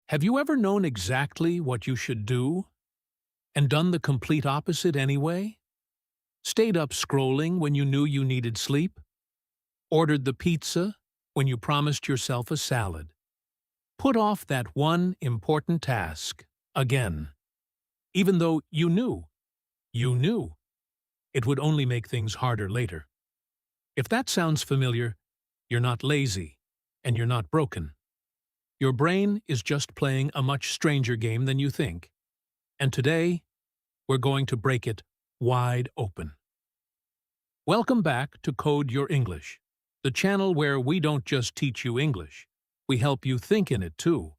Have you ever known exactly what you should do and done the complete opposite anyway? Stayed up scrolling when you knew you needed sleep? Ordered the pizza when you promised yourself a salad? Put off that one important task again, even though you knew it would only make things harder later. If that sounds familiar, you're not lazy and you're not broken. Your brain is just playing a much stranger game than you think. And today, we're going to break it wide open. Welcome back to Code Your English, the channel where we don't just teach you English, we help you think in it too.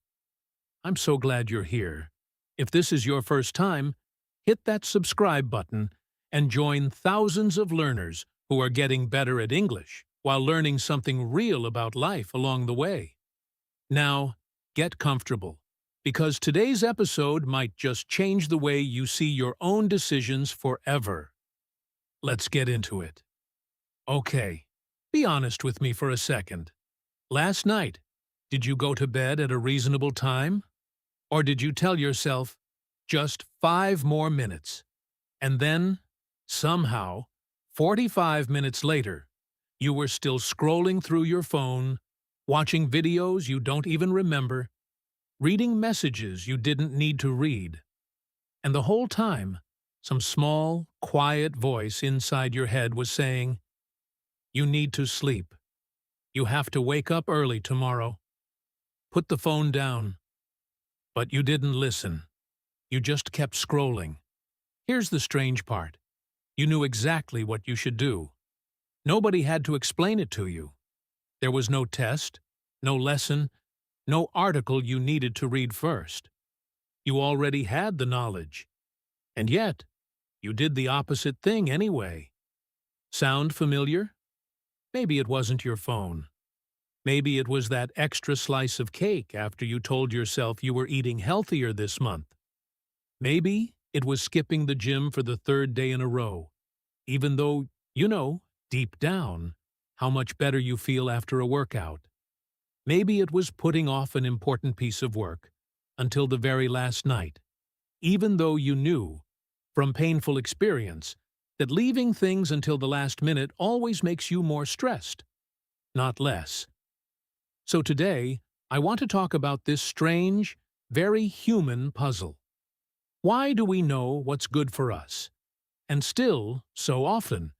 I'm so glad you're here. If this is your first time, hit that subscribe button and join thousands of learners who are getting better at English while learning something real about life along the way. Now, get comfortable, because today's episode might just change the way you see your own decisions forever. Let's get into it. Okay, be honest with me for a second. Last night, did you go to bed at a reasonable time? Or did you tell yourself, just 5 more minutes? And then, somehow, 45 minutes later, you were still scrolling through your phone, watching videos you don't even remember, reading messages you didn't need to read. And the whole time, some small, quiet voice inside your head was saying, "You need to sleep. You have to wake up early tomorrow. Put the phone down." But you didn't listen. You just kept scrolling. Here's the strange part. You knew exactly what you should do. Nobody had to explain it to you. There was no test, no lesson, no article you needed to read first. You already had the knowledge. And yet, you did the opposite thing anyway. Sound familiar? Maybe it wasn't your phone. Maybe it was that extra slice of cake after you told yourself you were eating healthier this month. Maybe it was skipping the gym for the 3rd day in a row, even though you know, deep down, how much better you feel after a workout. Maybe it was putting off an important piece of work until the very last night, even though you knew, from painful experience, that leaving things until the last minute always makes you more stressed, not less. So today, I want to talk about this strange, very human puzzle. Why do we know what's good for us, and still, so often,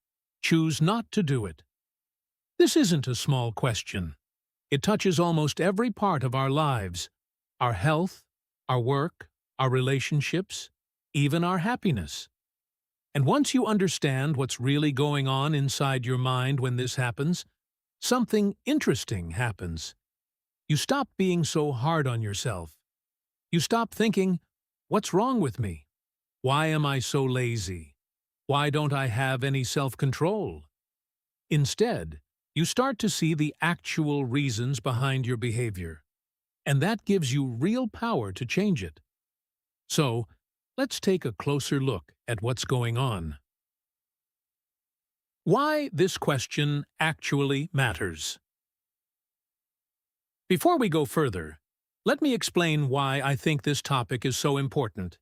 choose not to do it? This isn't a small question. It touches almost every part of our lives: our health, our work, our relationships, even our happiness. And once you understand what's really going on inside your mind when this happens, something interesting happens. You stop being so hard on yourself. You stop thinking, "What's wrong with me? Why am I so lazy? Why don't I have any self-control?" Instead, you start to see the actual reasons behind your behavior, and that gives you real power to change it. So, let's take a closer look at what's going on. Why this question actually matters. Before we go further, let me explain why I think this topic is so important,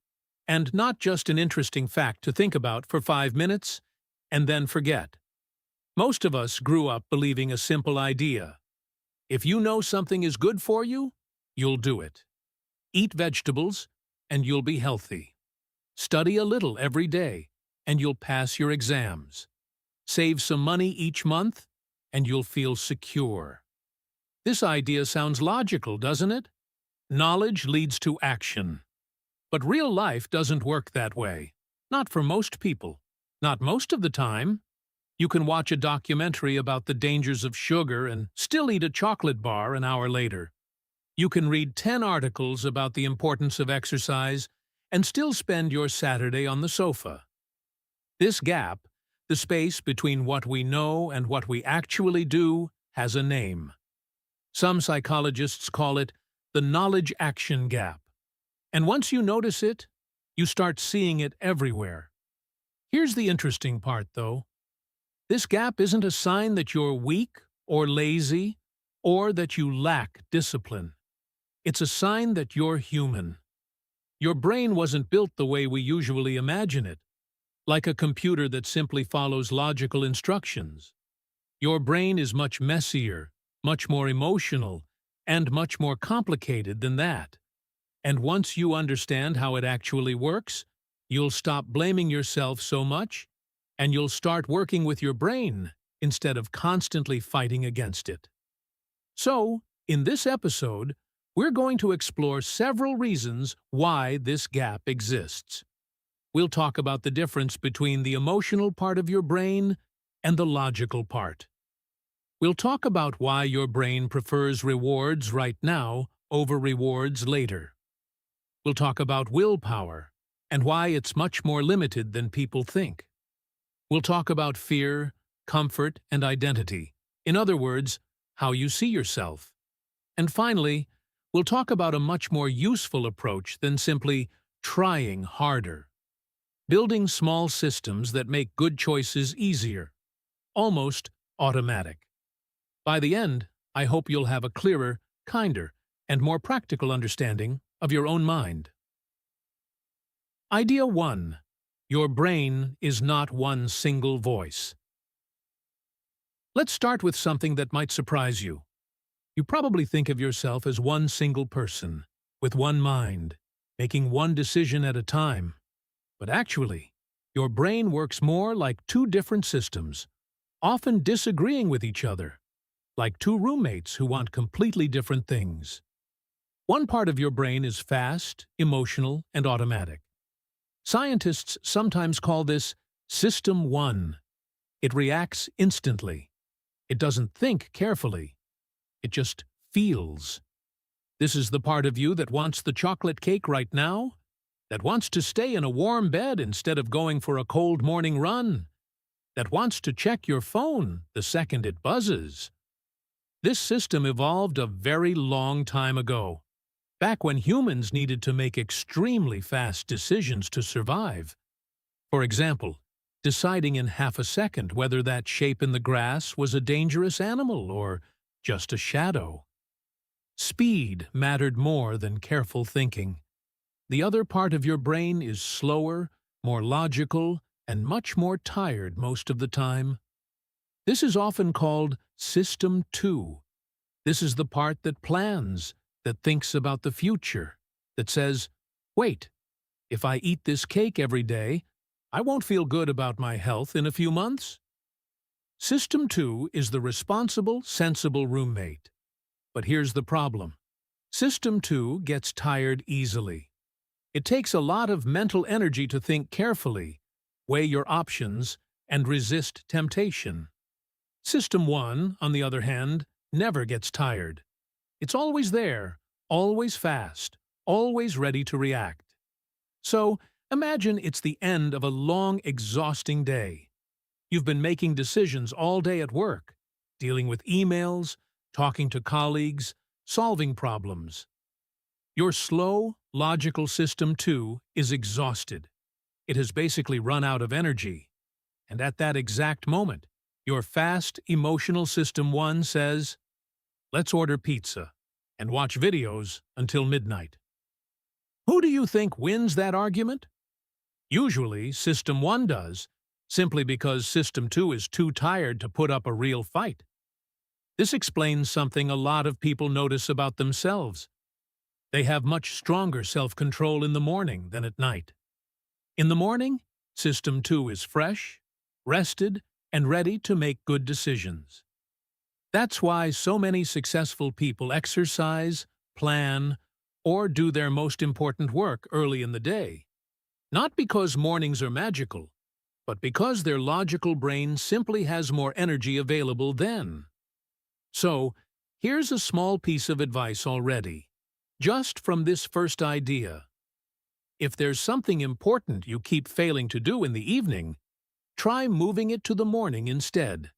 and not just an interesting fact to think about for 5 minutes and then forget. Most of us grew up believing a simple idea. If you know something is good for you, you'll do it. Eat vegetables, and you'll be healthy. Study a little every day, and you'll pass your exams. Save some money each month, and you'll feel secure. This idea sounds logical, doesn't it? Knowledge leads to action. But real life doesn't work that way. Not for most people. Not most of the time. You can watch a documentary about the dangers of sugar and still eat a chocolate bar an hour later. You can read 10 articles about the importance of exercise and still spend your Saturday on the sofa. This gap, the space between what we know and what we actually do, has a name. Some psychologists call it the knowledge-action gap. And once you notice it, you start seeing it everywhere. Here's the interesting part, though. This gap isn't a sign that you're weak or lazy or that you lack discipline. It's a sign that you're human. Your brain wasn't built the way we usually imagine it, like a computer that simply follows logical instructions. Your brain is much messier, much more emotional, and much more complicated than that. And once you understand how it actually works, you'll stop blaming yourself so much, and you'll start working with your brain instead of constantly fighting against it. So, in this episode, we're going to explore several reasons why this gap exists. We'll talk about the difference between the emotional part of your brain and the logical part. We'll talk about why your brain prefers rewards right now over rewards later. We'll talk about willpower and why it's much more limited than people think. We'll talk about fear, comfort, and identity. In other words, how you see yourself. And finally, we'll talk about a much more useful approach than simply trying harder. Building small systems that make good choices easier, almost automatic. By the end, I hope you'll have a clearer, kinder, and more practical understanding of your own mind. Idea 1. Your brain is not one single voice. Let's start with something that might surprise you. You probably think of yourself as one single person, with one mind, making one decision at a time. But actually, your brain works more like two different systems, often disagreeing with each other, like two roommates who want completely different things. One part of your brain is fast, emotional, and automatic. Scientists sometimes call this System 1. It reacts instantly. It doesn't think carefully. It just feels. This is the part of you that wants the chocolate cake right now, that wants to stay in a warm bed instead of going for a cold morning run, that wants to check your phone the second it buzzes. This system evolved a very long time ago, back when humans needed to make extremely fast decisions to survive. For example, deciding in half a second whether that shape in the grass was a dangerous animal or just a shadow. Speed mattered more than careful thinking. The other part of your brain is slower, more logical, and much more tired most of the time. This is often called System 2. This is the part that plans, that thinks about the future, that says, wait, if I eat this cake every day, I won't feel good about my health in a few months. System 2 is the responsible, sensible roommate. But here's the problem. System 2 gets tired easily. It takes a lot of mental energy to think carefully, weigh your options, and resist temptation. System 1, on the other hand, never gets tired. It's always there, always fast, always ready to react. So, imagine it's the end of a long, exhausting day. You've been making decisions all day at work, dealing with emails, talking to colleagues, solving problems. Your slow, logical System 2 is exhausted. It has basically run out of energy. And at that exact moment, your fast, emotional System 1 says, let's order pizza and watch videos until midnight. Who do you think wins that argument? Usually, System 1 does, simply because System 2 is too tired to put up a real fight. This explains something a lot of people notice about themselves. They have much stronger self-control in the morning than at night. In the morning, System 2 is fresh, rested, and ready to make good decisions. That's why so many successful people exercise, plan, or do their most important work early in the day. Not because mornings are magical, but because their logical brain simply has more energy available then. So, here's a small piece of advice already, just from this first idea. If there's something important you keep failing to do in the evening, try moving it to the morning instead.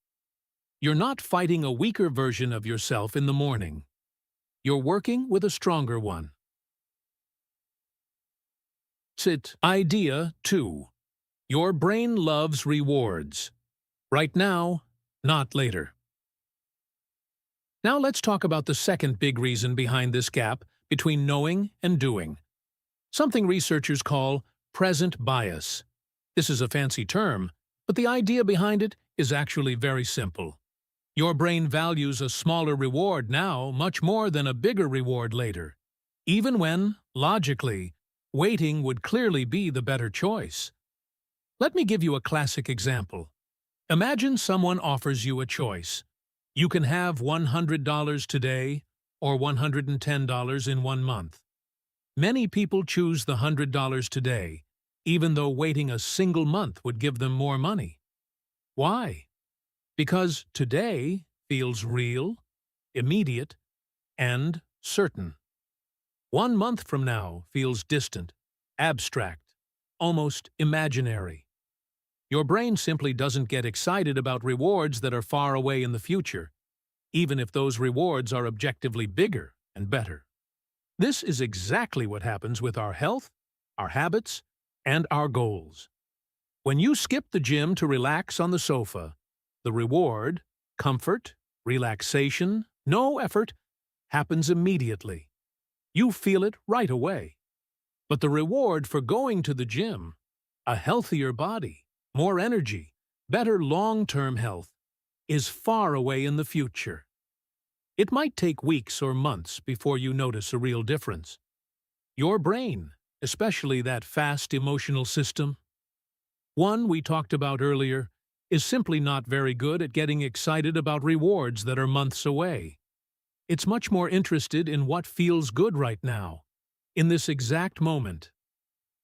You're not fighting a weaker version of yourself in the morning. You're working with a stronger one. Idea 2. Your brain loves rewards. Right now, not later. Now let's talk about the second big reason behind this gap between knowing and doing, something researchers call present bias. This is a fancy term, but the idea behind it is actually very simple. Your brain values a smaller reward now much more than a bigger reward later, even when, logically, waiting would clearly be the better choice. Let me give you a classic example. Imagine someone offers you a choice. You can have $100 today or $110 in 1 month. Many people choose the $100 today, even though waiting a single month would give them more money. Why? Because today feels real, immediate, and certain. 1 month from now feels distant, abstract, almost imaginary. Your brain simply doesn't get excited about rewards that are far away in the future, even if those rewards are objectively bigger and better. This is exactly what happens with our health, our habits, and our goals. When you skip the gym to relax on the sofa, the reward, comfort, relaxation, no effort, happens immediately. You feel it right away. But the reward for going to the gym, a healthier body, more energy, better long-term health, is far away in the future. It might take weeks or months before you notice a real difference. Your brain, especially that fast emotional system, one we talked about earlier, is simply not very good at getting excited about rewards that are months away. It's much more interested in what feels good right now, in this exact moment.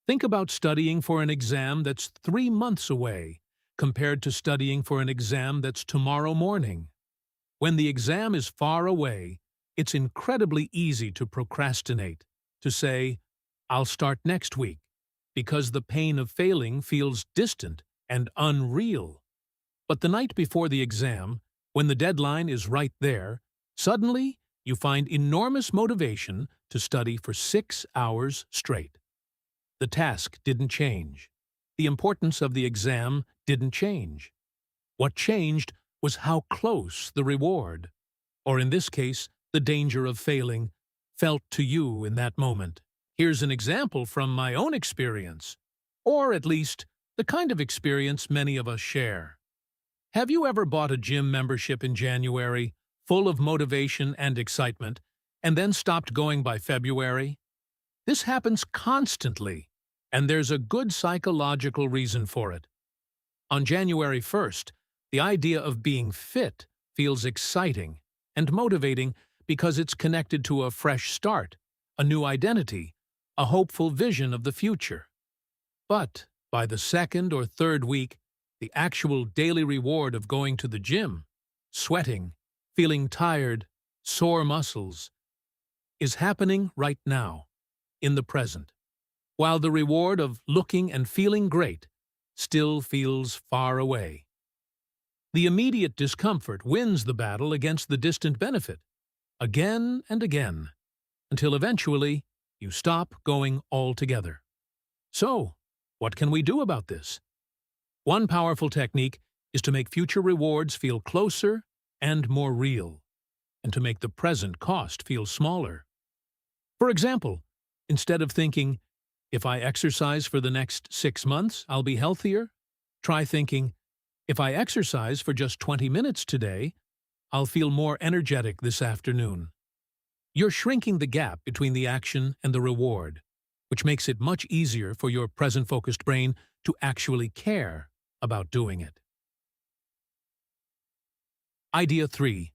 Think about studying for an exam that's 3 months away, compared to studying for an exam that's tomorrow morning. When the exam is far away, it's incredibly easy to procrastinate, to say, "I'll start next week," because the pain of failing feels distant and unreal. But the night before the exam, when the deadline is right there, suddenly you find enormous motivation to study for 6 hours straight. The task didn't change. The importance of the exam didn't change. What changed was how close the reward, or in this case, the danger of failing, felt to you in that moment. Here's an example from my own experience, or at least the kind of experience many of us share. Have you ever bought a gym membership in January, full of motivation and excitement, and then stopped going by February? This happens constantly, and there's a good psychological reason for it. On January 1st, the idea of being fit feels exciting and motivating because it's connected to a fresh start, a new identity, a hopeful vision of the future. But by the second or third week, the actual daily reward of going to the gym, sweating, feeling tired, sore muscles, is happening right now, in the present, while the reward of looking and feeling great still feels far away. The immediate discomfort wins the battle against the distant benefit, again and again, until eventually you stop going altogether. So, what can we do about this? One powerful technique is to make future rewards feel closer and more real, and to make the present cost feel smaller. For example, instead of thinking, "If I exercise for the next 6 months, I'll be healthier," try thinking, "If I exercise for just 20 minutes today, I'll feel more energetic this afternoon." You're shrinking the gap between the action and the reward, which makes it much easier for your present-focused brain to actually care about doing it. Idea 3.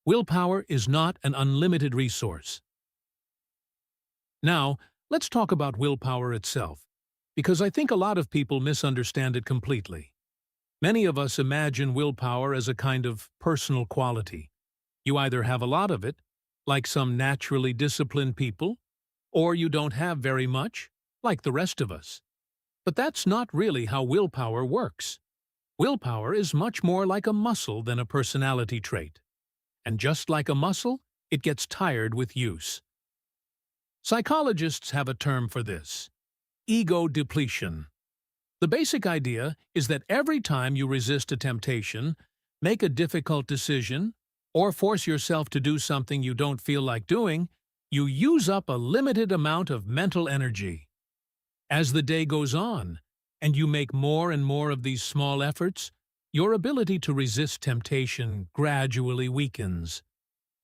Willpower is not an unlimited resource. Now, let's talk about willpower itself, because I think a lot of people misunderstand it completely. Many of us imagine willpower as a kind of personal quality. You either have a lot of it, like some naturally disciplined people, or you don't have very much, like the rest of us. But that's not really how willpower works. Willpower is much more like a muscle than a personality trait. And just like a muscle, it gets tired with use. Psychologists have a term for this: ego depletion. The basic idea is that every time you resist a temptation, make a difficult decision, or force yourself to do something you don't feel like doing, you use up a limited amount of mental energy. As the day goes on, and you make more and more of these small efforts, your ability to resist temptation gradually weakens.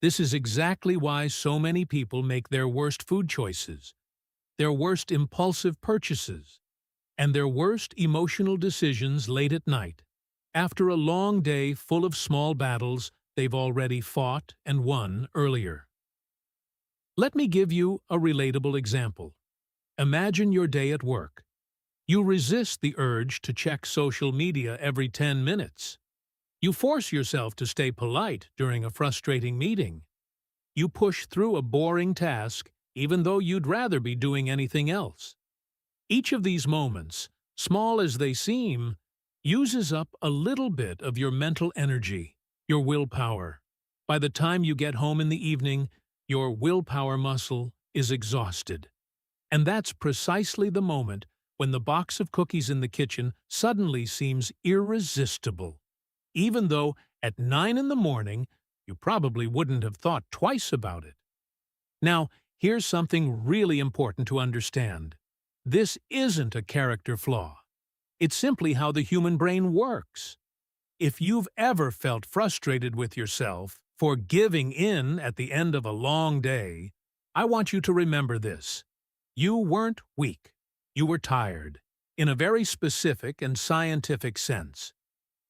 This is exactly why so many people make their worst food choices, their worst impulsive purchases, and their worst emotional decisions late at night, after a long day full of small battles they've already fought and won earlier. Let me give you a relatable example. Imagine your day at work. You resist the urge to check social media every 10 minutes. You force yourself to stay polite during a frustrating meeting. You push through a boring task even though you'd rather be doing anything else. Each of these moments, small as they seem, uses up a little bit of your mental energy, your willpower. By the time you get home in the evening, your willpower muscle is exhausted. And that's precisely the moment when the box of cookies in the kitchen suddenly seems irresistible, even though at 9 in the morning you probably wouldn't have thought twice about it. Now, here's something really important to understand. This isn't a character flaw. It's simply how the human brain works. If you've ever felt frustrated with yourself for giving in at the end of a long day, I want you to remember this. You weren't weak. You were tired, in a very specific and scientific sense.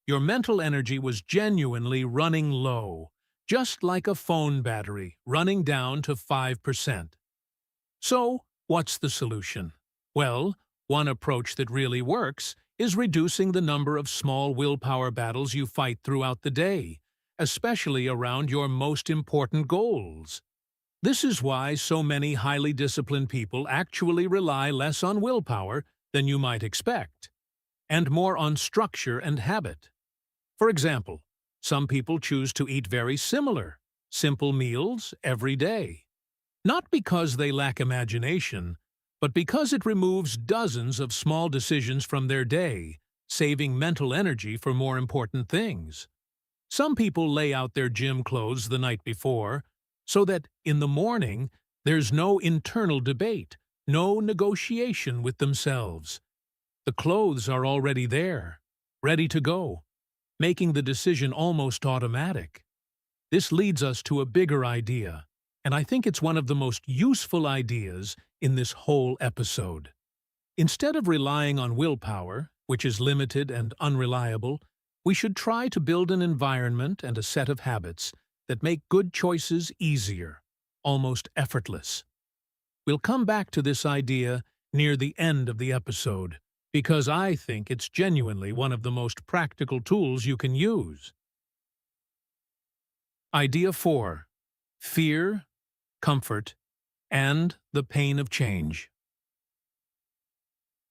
Your mental energy was genuinely running low, just like a phone battery running down to 5%. So, what's the solution? Well, one approach that really works is reducing the number of small willpower battles you fight throughout the day, especially around your most important goals. This is why so many highly disciplined people actually rely less on willpower than you might expect, and more on structure and habit. For example, some people choose to eat very similar, simple meals every day. Not because they lack imagination, but because it removes dozens of small decisions from their day, saving mental energy for more important things. Some people lay out their gym clothes the night before, so that in the morning there's no internal debate, no negotiation with themselves. The clothes are already there, ready to go, making the decision almost automatic. This leads us to a bigger idea, and I think it's one of the most useful ideas in this whole episode. Instead of relying on willpower, which is limited and unreliable, we should try to build an environment and a set of habits that make good choices easier, almost effortless. We'll come back to this idea near the end of the episode, because I think it's genuinely one of the most practical tools you can use. Idea 4. Fear, comfort, and the pain of change.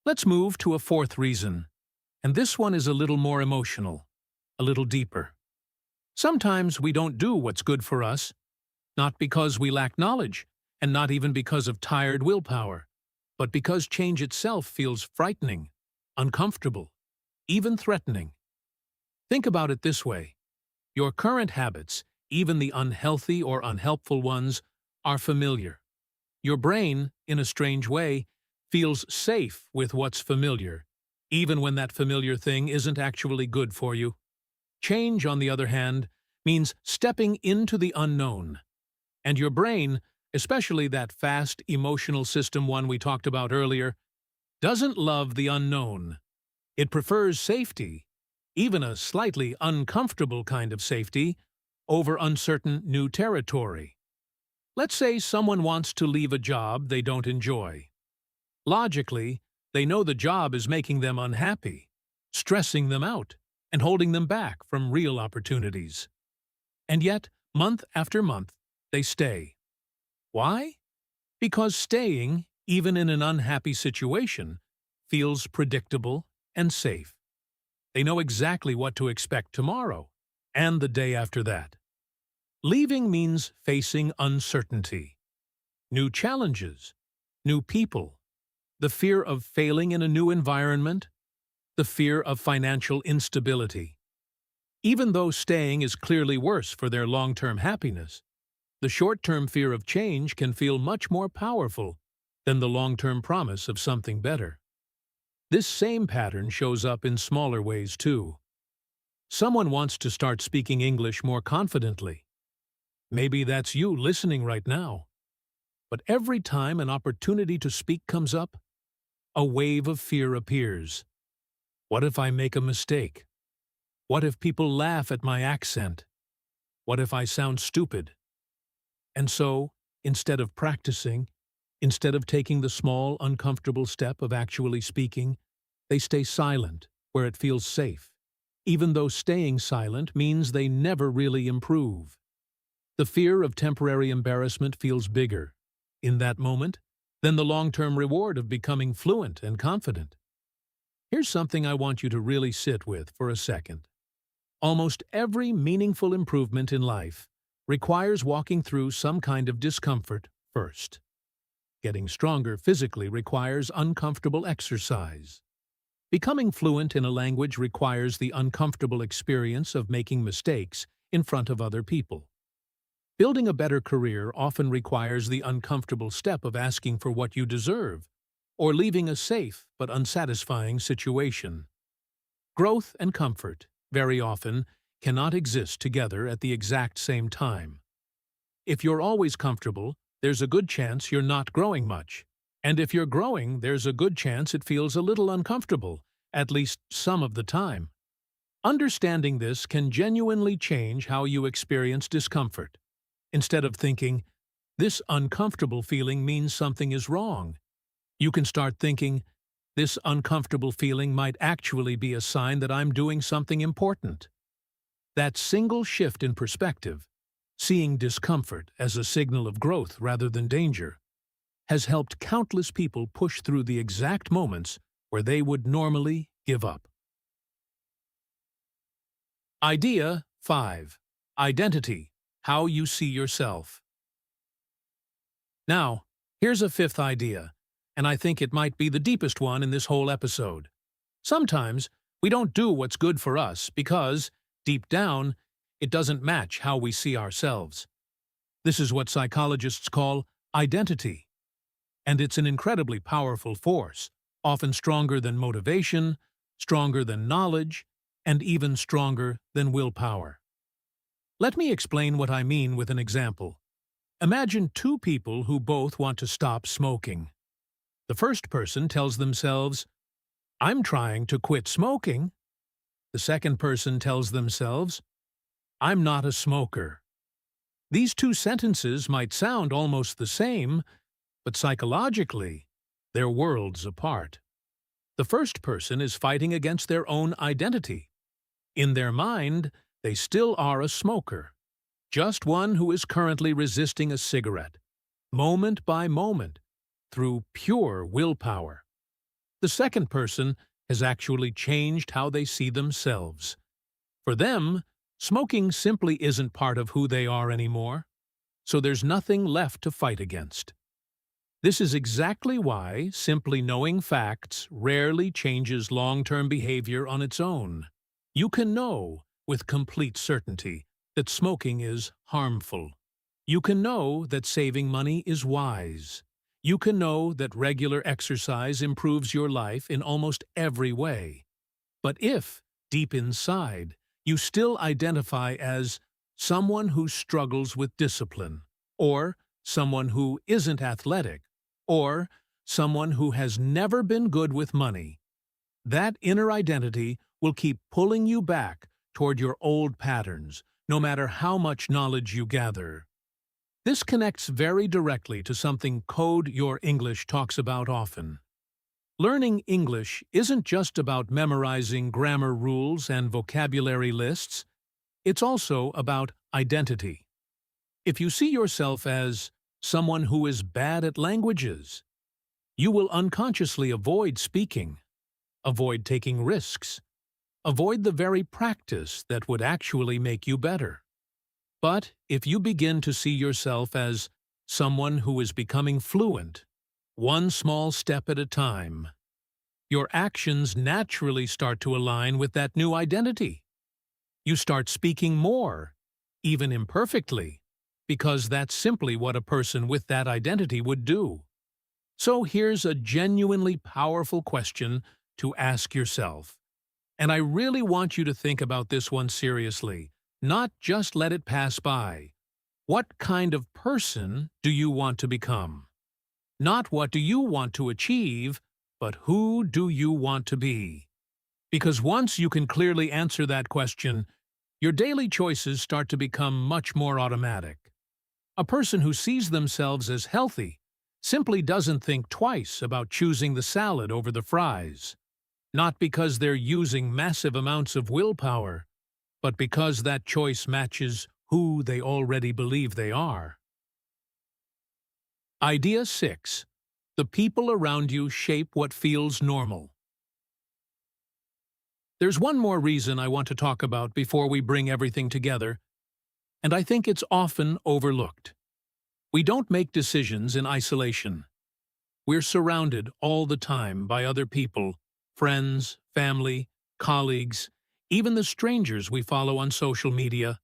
Let's move to a fourth reason, and this one is a little more emotional, a little deeper. Sometimes we don't do what's good for us, not because we lack knowledge, and not even because of tired willpower, but because change itself feels frightening, uncomfortable, even threatening. Think about it this way. Your current habits, even the unhealthy or unhelpful ones, are familiar. Your brain, in a strange way, feels safe with what's familiar, even when that familiar thing isn't actually good for you. Change, on the other hand, means stepping into the unknown. And your brain, especially that fast emotional system one we talked about earlier, doesn't love the unknown. It prefers safety, even a slightly uncomfortable kind of safety, over uncertain new territory. Let's say someone wants to leave a job they don't enjoy. Logically, they know the job is making them unhappy, stressing them out, and holding them back from real opportunities. And yet, month after month, they stay. Why? Because staying, even in an unhappy situation, feels predictable and safe. They know exactly what to expect tomorrow, and the day after that. Leaving means facing uncertainty, new challenges, new people, the fear of failing in a new environment, the fear of financial instability. Even though staying is clearly worse for their long-term happiness, The short-term fear of change can feel much more powerful than the long-term promise of something better. This same pattern shows up in smaller ways too. Someone wants to start speaking English more confidently. Maybe that's you listening right now. But every time an opportunity to speak comes up, a wave of fear appears. What if I make a mistake? What if people laugh at my accent? What if I sound stupid? And so, instead of practicing, instead of taking the small, uncomfortable step of actually speaking, they stay silent where it feels safe, even though staying silent means they never really improve. The fear of temporary embarrassment feels bigger, in that moment, than the long-term reward of becoming fluent and confident. Here's something I want you to really sit with for a second. Almost every meaningful improvement in life requires walking through some kind of discomfort first. Getting stronger physically requires uncomfortable exercise. Becoming fluent in a language requires the uncomfortable experience of making mistakes in front of other people. Building a better career often requires the uncomfortable step of asking for what you deserve, or leaving a safe but unsatisfying situation. Growth and comfort, very often, cannot exist together at the exact same time. If you're always comfortable, there's a good chance you're not growing much. And if you're growing, there's a good chance it feels a little uncomfortable, at least some of the time. Understanding this can genuinely change how you experience discomfort. Instead of thinking, this uncomfortable feeling means something is wrong, you can start thinking, this uncomfortable feeling might actually be a sign that I'm doing something important. That single shift in perspective, seeing discomfort as a signal of growth rather than danger, has helped countless people push through the exact moments where they would normally give up. Idea 5. Identity. How you see yourself. Now, here's a fifth idea, and I think it might be the deepest one in this whole episode. Sometimes we don't do what's good for us because, deep down, it doesn't match how we see ourselves. This is what psychologists call identity. And it's an incredibly powerful force, often stronger than motivation, stronger than knowledge, and even stronger than willpower. Let me explain what I mean with an example. Imagine two people who both want to stop smoking. The first person tells themselves, I'm trying to quit smoking. The second person tells themselves, I'm not a smoker. These two sentences might sound almost the same, but psychologically, they're worlds apart. The first person is fighting against their own identity. In their mind, they still are a smoker, just one who is currently resisting a cigarette, moment by moment, through pure willpower. The second person has actually changed how they see themselves. For them, smoking simply isn't part of who they are anymore, so there's nothing left to fight against. This is exactly why simply knowing facts rarely changes long-term behavior on its own. You can know, with complete certainty, that smoking is harmful. You can know that saving money is wise. You can know that regular exercise improves your life in almost every way. But if, deep inside, you still identify as someone who struggles with discipline, or someone who isn't athletic, or someone who has never been good with money, that inner identity will keep pulling you back toward your old patterns, no matter how much knowledge you gather. This connects very directly to something Code Your English talks about often. Learning English isn't just about memorizing grammar rules and vocabulary lists, it's also about identity. If you see yourself as someone who is bad at languages, you will unconsciously avoid speaking, avoid taking risks, avoid the very practice that would actually make you better. But if you begin to see yourself as someone who is becoming fluent, one small step at a time, your actions naturally start to align with that new identity. You start speaking more, even imperfectly, because that's simply what a person with that identity would do. So here's a genuinely powerful question to ask yourself. And I really want you to think about this one seriously, not just let it pass by. What kind of person do you want to become? Not what do you want to achieve, but who do you want to be? Because once you can clearly answer that question, your daily choices start to become much more automatic. A person who sees themselves as healthy simply doesn't think twice about choosing the salad over the fries. Not because they're using massive amounts of willpower, but because that choice matches who they already believe they are. Idea 6. The people around you shape what feels normal. There's one more reason I want to talk about before we bring everything together, and I think it's often overlooked. We don't make decisions in isolation. We're surrounded all the time by other people, friends, family, colleagues, even the strangers we follow on social media.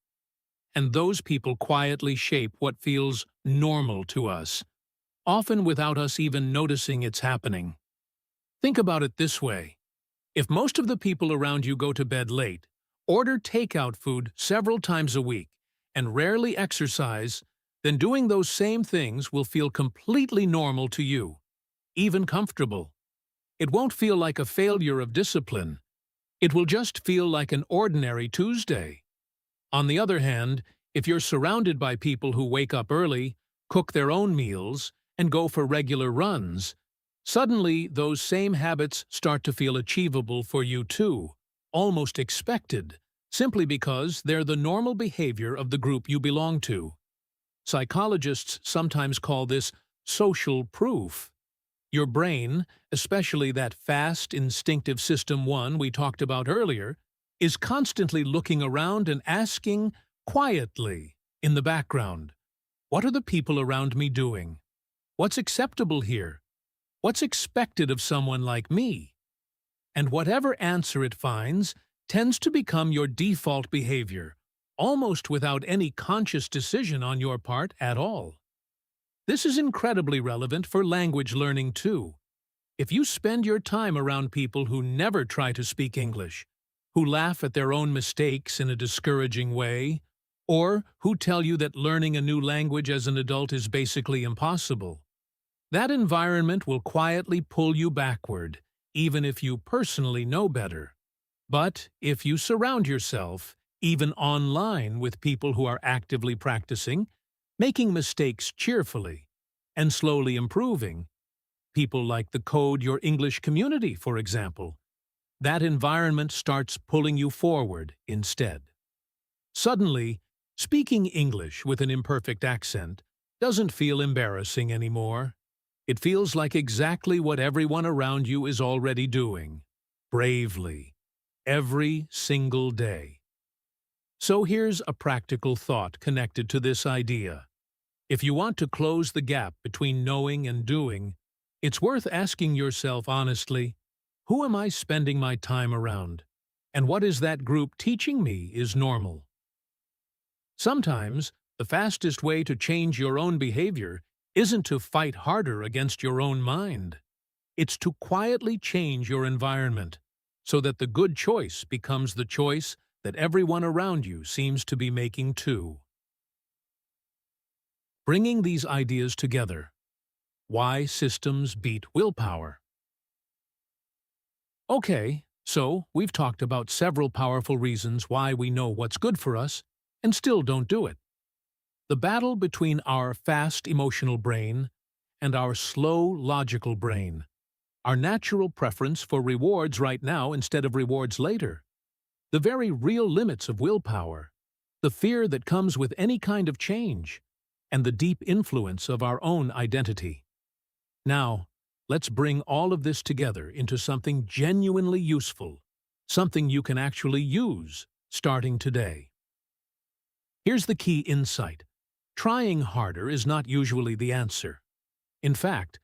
And those people quietly shape what feels normal to us, often without us even noticing it's happening. Think about it this way. If most of the people around you go to bed late, order takeout food several times a week, and rarely exercise, then doing those same things will feel completely normal to you, even comfortable. It won't feel like a failure of discipline. It will just feel like an ordinary Tuesday. On the other hand, if you're surrounded by people who wake up early, cook their own meals, and go for regular runs, suddenly those same habits start to feel achievable for you too, almost expected, simply because they're the normal behavior of the group you belong to. Psychologists sometimes call this social proof. Your brain, especially that fast, instinctive System 1 we talked about earlier, is constantly looking around and asking, quietly, in the background, what are the people around me doing? What's acceptable here? What's expected of someone like me? And whatever answer it finds tends to become your default behavior, almost without any conscious decision on your part at all. This is incredibly relevant for language learning too. If you spend your time around people who never try to speak English, who laugh at their own mistakes in a discouraging way, or who tell you that learning a new language as an adult is basically impossible, that environment will quietly pull you backward, even if you personally know better. But if you surround yourself, even online, with people who are actively practicing, making mistakes cheerfully, and slowly improving, people like the Code Your English community, for example, that environment starts pulling you forward instead. Suddenly, speaking English with an imperfect accent doesn't feel embarrassing anymore. It feels like exactly what everyone around you is already doing, bravely, every single day. So here's a practical thought connected to this idea. If you want to close the gap between knowing and doing, it's worth asking yourself honestly, who am I spending my time around? And what is that group teaching me is normal? Sometimes, the fastest way to change your own behavior isn't to fight harder against your own mind. It's to quietly change your environment so that the good choice becomes the choice that everyone around you seems to be making too. Bringing these ideas together. Why systems beat willpower. Okay, so we've talked about several powerful reasons why we know what's good for us and still don't do it. The battle between our fast emotional brain and our slow logical brain, our natural preference for rewards right now instead of rewards later, the very real limits of willpower, the fear that comes with any kind of change, and the deep influence of our own identity. Now, let's bring all of this together into something genuinely useful, something you can actually use starting today. Here's the key insight. Trying harder is not usually the answer. In fact,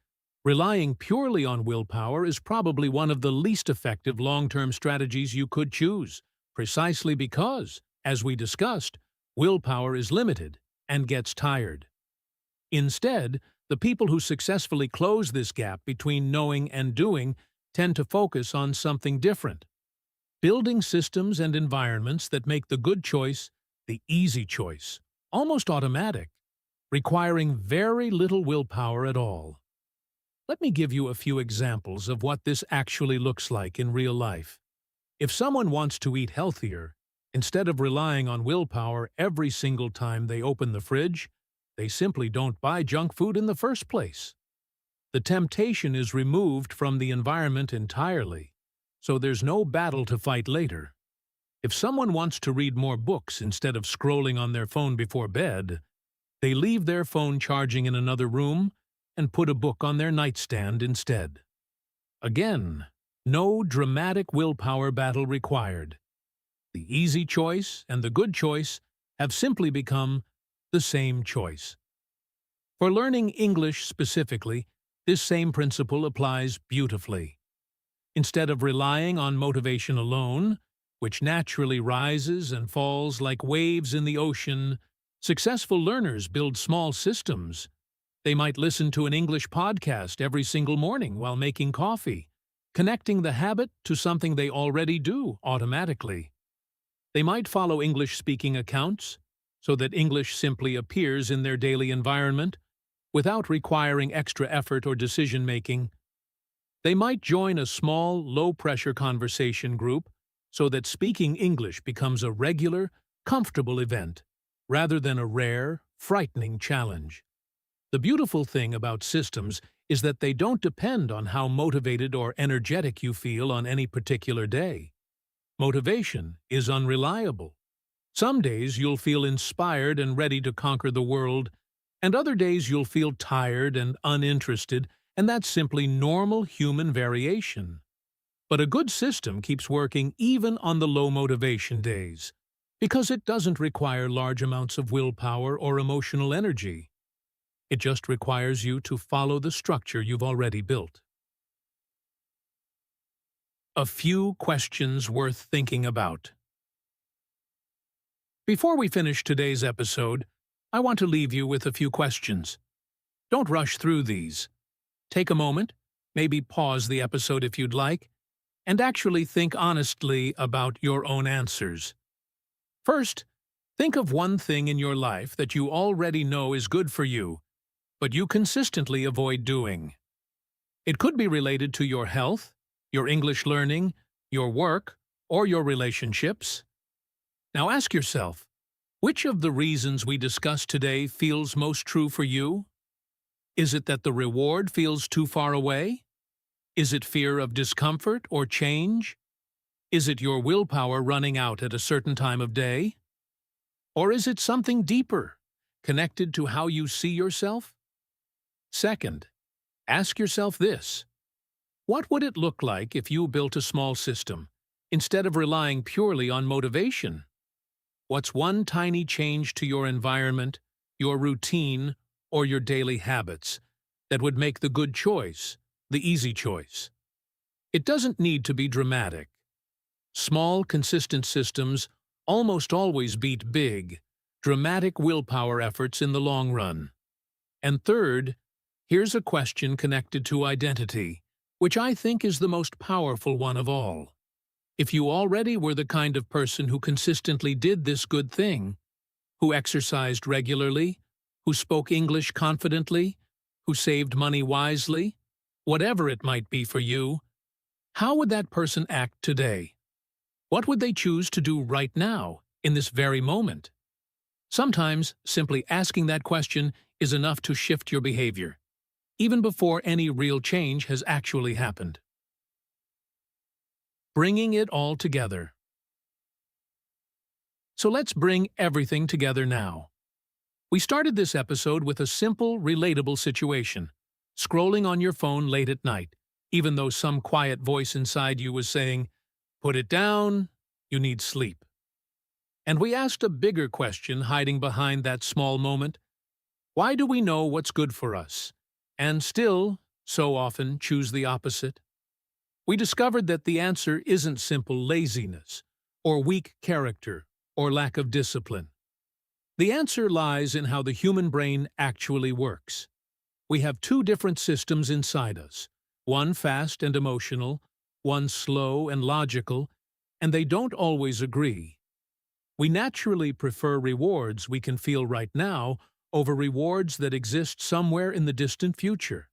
relying purely on willpower is probably one of the least effective long-term strategies you could choose, precisely because, as we discussed, willpower is limited and gets tired. Instead, the people who successfully close this gap between knowing and doing tend to focus on something different, building systems and environments that make the good choice the easy choice, almost automatic, requiring very little willpower at all. Let me give you a few examples of what this actually looks like in real life. If someone wants to eat healthier, instead of relying on willpower every single time they open the fridge, they simply don't buy junk food in the first place. The temptation is removed from the environment entirely, so there's no battle to fight later. If someone wants to read more books instead of scrolling on their phone before bed, they leave their phone charging in another room and put a book on their nightstand instead. Again, no dramatic willpower battle required. The easy choice and the good choice have simply become the same choice. For learning English specifically, this same principle applies beautifully. Instead of relying on motivation alone, which naturally rises and falls like waves in the ocean, successful learners build small systems. They might listen to an English podcast every single morning while making coffee, connecting the habit to something they already do automatically. They might follow English-speaking accounts so that English simply appears in their daily environment without requiring extra effort or decision-making. They might join a small, low-pressure conversation group so that speaking English becomes a regular, comfortable event, rather than a rare, frightening challenge. The beautiful thing about systems is that they don't depend on how motivated or energetic you feel on any particular day. Motivation is unreliable. Some days you'll feel inspired and ready to conquer the world, and other days you'll feel tired and uninterested, and that's simply normal human variation. But a good system keeps working even on the low motivation days, because it doesn't require large amounts of willpower or emotional energy. It just requires you to follow the structure you've already built. A few questions worth thinking about. Before we finish today's episode, I want to leave you with a few questions. Don't rush through these. Take a moment, maybe pause the episode if you'd like, and actually think honestly about your own answers. First, think of one thing in your life that you already know is good for you, but you consistently avoid doing. It could be related to your health, your English learning, your work, or your relationships. Now ask yourself, which of the reasons we discussed today feels most true for you? Is it that the reward feels too far away? Is it fear of discomfort or change? Is it your willpower running out at a certain time of day? Or is it something deeper, connected to how you see yourself? Second, ask yourself this. What would it look like if you built a small system, instead of relying purely on motivation? What's one tiny change to your environment, your routine, or your daily habits that would make the good choice the easy choice? It doesn't need to be dramatic. Small, consistent systems almost always beat big, dramatic willpower efforts in the long run. And third, here's a question connected to identity, which I think is the most powerful one of all. If you already were the kind of person who consistently did this good thing, who exercised regularly, who spoke English confidently, who saved money wisely, whatever it might be for you, how would that person act today? What would they choose to do right now, in this very moment? Sometimes, simply asking that question is enough to shift your behavior, even before any real change has actually happened. Bringing it all together. So let's bring everything together now. We started this episode with a simple, relatable situation. Scrolling on your phone late at night, even though some quiet voice inside you was saying, "Put it down, you need sleep." And we asked a bigger question hiding behind that small moment. Why do we know what's good for us, and still, so often, choose the opposite? We discovered that the answer isn't simple laziness, or weak character, or lack of discipline. The answer lies in how the human brain actually works. We have two different systems inside us, one fast and emotional, one slow and logical, and they don't always agree. We naturally prefer rewards we can feel right now over rewards that exist somewhere in the distant future.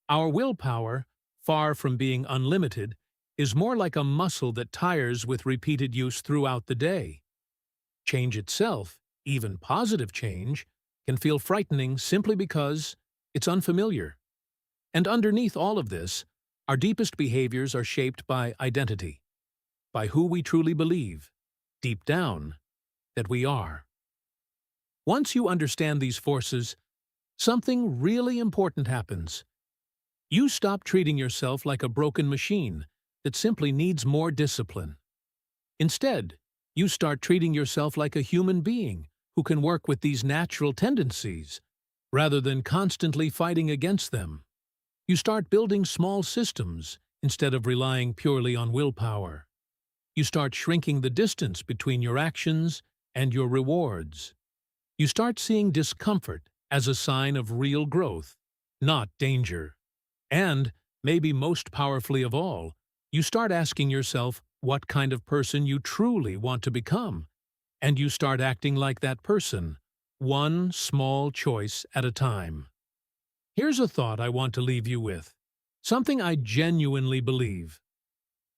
Our willpower, far from being unlimited, is more like a muscle that tires with repeated use throughout the day. Change itself, even positive change, can feel frightening simply because it's unfamiliar. And underneath all of this, our deepest behaviors are shaped by identity, by who we truly believe, deep down, that we are. Once you understand these forces, something really important happens. You stop treating yourself like a broken machine that simply needs more discipline. Instead, you start treating yourself like a human being who can work with these natural tendencies, rather than constantly fighting against them. You start building small systems instead of relying purely on willpower. You start shrinking the distance between your actions and your rewards. You start seeing discomfort as a sign of real growth, not danger. And, maybe most powerfully of all, you start asking yourself what kind of person you truly want to become, and you start acting like that person, one small choice at a time. Here's a thought I want to leave you with, something I genuinely believe.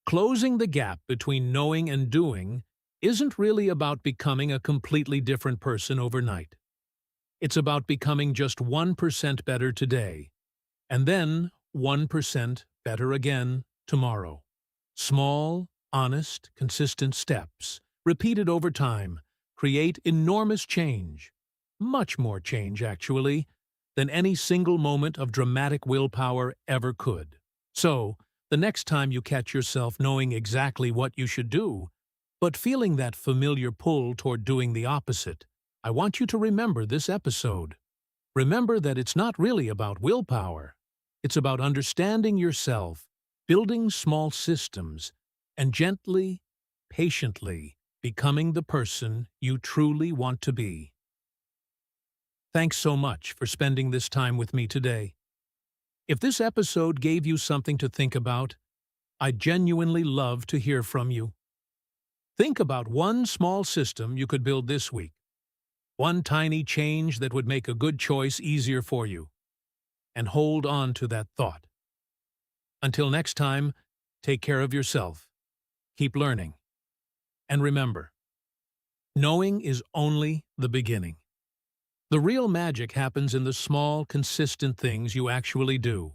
Closing the gap between knowing and doing isn't really about becoming a completely different person overnight. It's about becoming just 1% better today, and then 1% better again tomorrow. Small, honest, consistent steps, repeated over time, create enormous change. Much more change, actually, than any single moment of dramatic willpower ever could. So, the next time you catch yourself knowing exactly what you should do, but feeling that familiar pull toward doing the opposite, I want you to remember this episode. Remember that it's not really about willpower. It's about understanding yourself, building small systems, and gently, patiently becoming the person you truly want to be. Thanks so much for spending this time with me today. If this episode gave you something to think about, I'd genuinely love to hear from you. Think about one small system you could build this week, one tiny change that would make a good choice easier for you, and hold on to that thought. Until next time, take care of yourself, keep learning, and remember, knowing is only the beginning. The real magic happens in the small, consistent things you actually do.